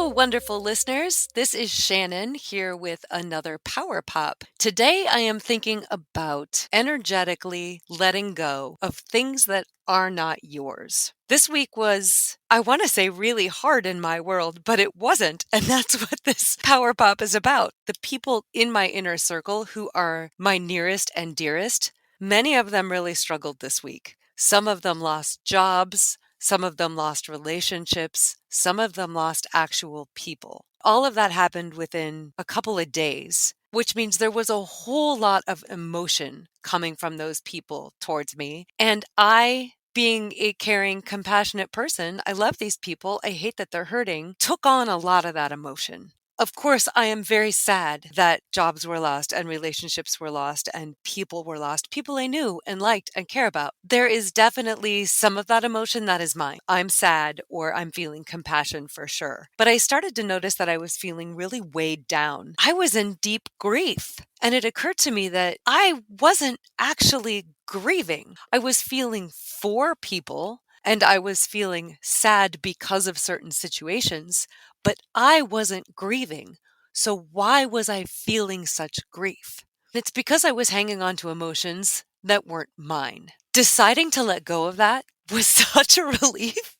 wonderful listeners. This is Shannon here with another Power Pop. Today, I am thinking about energetically letting go of things that are not yours. This week was, I want to say, really hard in my world, but it wasn't. And that's what this Power Pop is about. The people in my inner circle who are my nearest and dearest, many of them really struggled this week. Some of them lost jobs. Some of them lost relationships. Some of them lost actual people. All of that happened within a couple of days, which means there was a whole lot of emotion coming from those people towards me. And I, being a caring, compassionate person, I love these people. I hate that they're hurting, took on a lot of that emotion. Of course, I am very sad that jobs were lost and relationships were lost and people were lost, people I knew and liked and care about. There is definitely some of that emotion that is mine. I'm sad or I'm feeling compassion for sure. But I started to notice that I was feeling really weighed down. I was in deep grief. And it occurred to me that I wasn't actually grieving. I was feeling for people and I was feeling sad because of certain situations, but I wasn't grieving. So why was I feeling such grief? It's because I was hanging on to emotions that weren't mine. Deciding to let go of that was such a relief.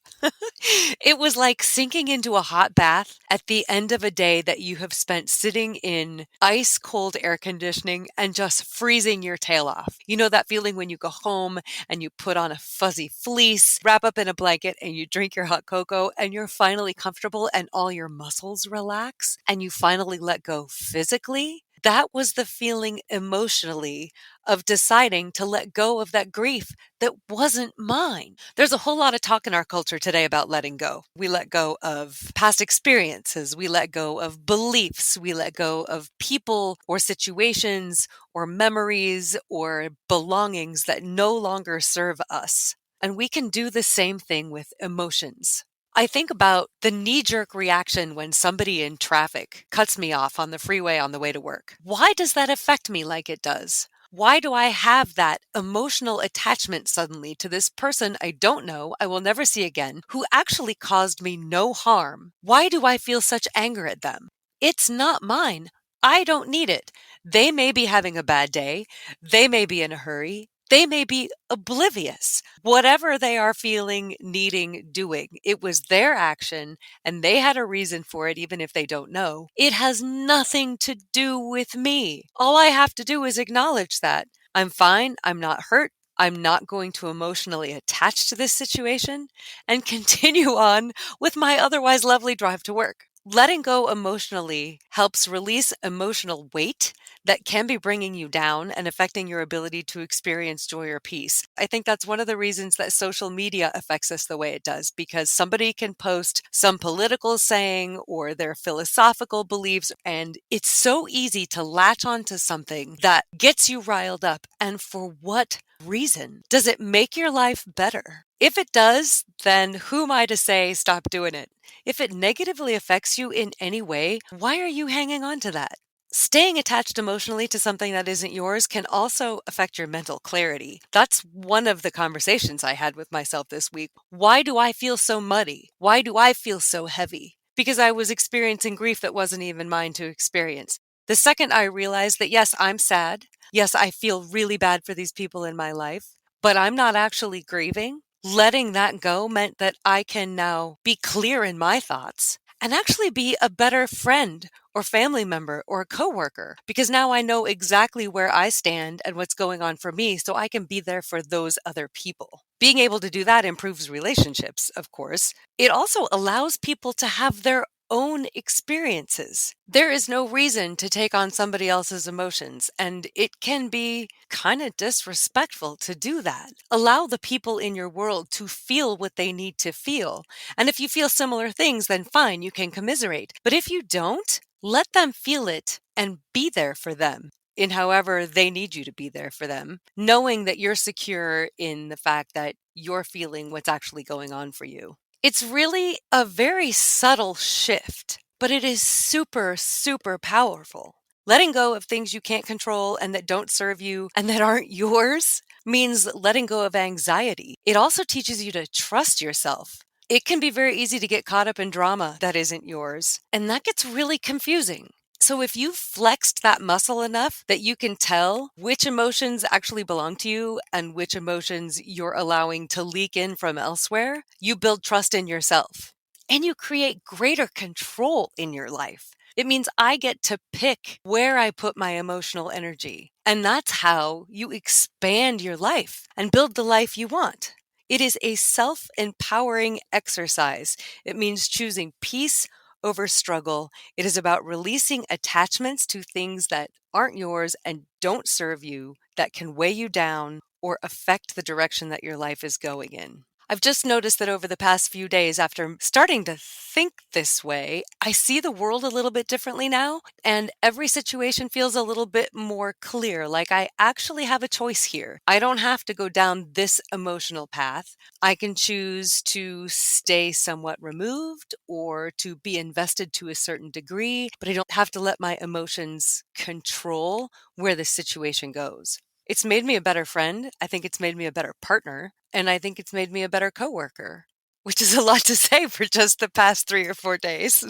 It was like sinking into a hot bath at the end of a day that you have spent sitting in ice cold air conditioning and just freezing your tail off. You know that feeling when you go home and you put on a fuzzy fleece, wrap up in a blanket, and you drink your hot cocoa and you're finally comfortable and all your muscles relax and you finally let go physically? That was the feeling emotionally of deciding to let go of that grief that wasn't mine. There's a whole lot of talk in our culture today about letting go. We let go of past experiences. We let go of beliefs. We let go of people or situations or memories or belongings that no longer serve us. And we can do the same thing with emotions. I think about the knee-jerk reaction when somebody in traffic cuts me off on the freeway on the way to work. Why does that affect me like it does? Why do I have that emotional attachment suddenly to this person I don't know, I will never see again, who actually caused me no harm? Why do I feel such anger at them? It's not mine. I don't need it. They may be having a bad day. They may be in a hurry. They may be oblivious. Whatever they are feeling, needing, doing, it was their action and they had a reason for it, even if they don't know. It has nothing to do with me. All I have to do is acknowledge that. I'm fine. I'm not hurt. I'm not going to emotionally attach to this situation and continue on with my otherwise lovely drive to work. Letting go emotionally helps release emotional weight that can be bringing you down and affecting your ability to experience joy or peace. I think that's one of the reasons that social media affects us the way it does, because somebody can post some political saying or their philosophical beliefs, and it's so easy to latch onto something that gets you riled up. And for what reason? Does it make your life better? If it does, then who am I to say stop doing it? If it negatively affects you in any way, why are you hanging on to that? Staying attached emotionally to something that isn't yours can also affect your mental clarity. That's one of the conversations I had with myself this week. Why do I feel so muddy? Why do I feel so heavy? Because I was experiencing grief that wasn't even mine to experience. The second I realized that, yes, I'm sad. Yes, I feel really bad for these people in my life, but I'm not actually grieving. Letting that go meant that I can now be clear in my thoughts and actually be a better friend or family member or a coworker, because now I know exactly where I stand and what's going on for me, so I can be there for those other people. Being able to do that improves relationships, of course. It also allows people to have their own experiences. There is no reason to take on somebody else's emotions, and it can be kind of disrespectful to do that. Allow the people in your world to feel what they need to feel. And if you feel similar things, then fine, you can commiserate. But if you don't, let them feel it and be there for them in however they need you to be there for them, knowing that you're secure in the fact that you're feeling what's actually going on for you. It's really a very subtle shift, but it is super, super powerful. Letting go of things you can't control and that don't serve you and that aren't yours means letting go of anxiety. It also teaches you to trust yourself, It can be very easy to get caught up in drama that isn't yours, and that gets really confusing. So, if you've flexed that muscle enough that you can tell which emotions actually belong to you and which emotions you're allowing to leak in from elsewhere, you build trust in yourself and you create greater control in your life. It means I get to pick where I put my emotional energy. And that's how you expand your life and build the life you want. It is a self empowering exercise. It means choosing peace over struggle. It is about releasing attachments to things that aren't yours and don't serve you, that can weigh you down or affect the direction that your life is going in. I've just noticed that over the past few days, after starting to think this way, I see the world a little bit differently now, and every situation feels a little bit more clear. Like I actually have a choice here. I don't have to go down this emotional path. I can choose to stay somewhat removed or to be invested to a certain degree, but I don't have to let my emotions control where the situation goes. It's made me a better friend. I think it's made me a better partner. And I think it's made me a better coworker, which is a lot to say for just the past 3 or 4 days.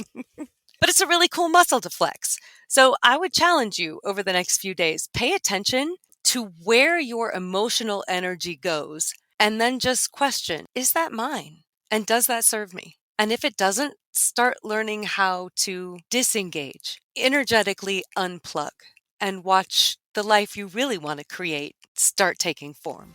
But it's a really cool muscle to flex. So I would challenge you over the next few days, pay attention to where your emotional energy goes and then just question, is that mine? And does that serve me? And if it doesn't, start learning how to disengage, energetically unplug, and watch the life you really want to create start taking form.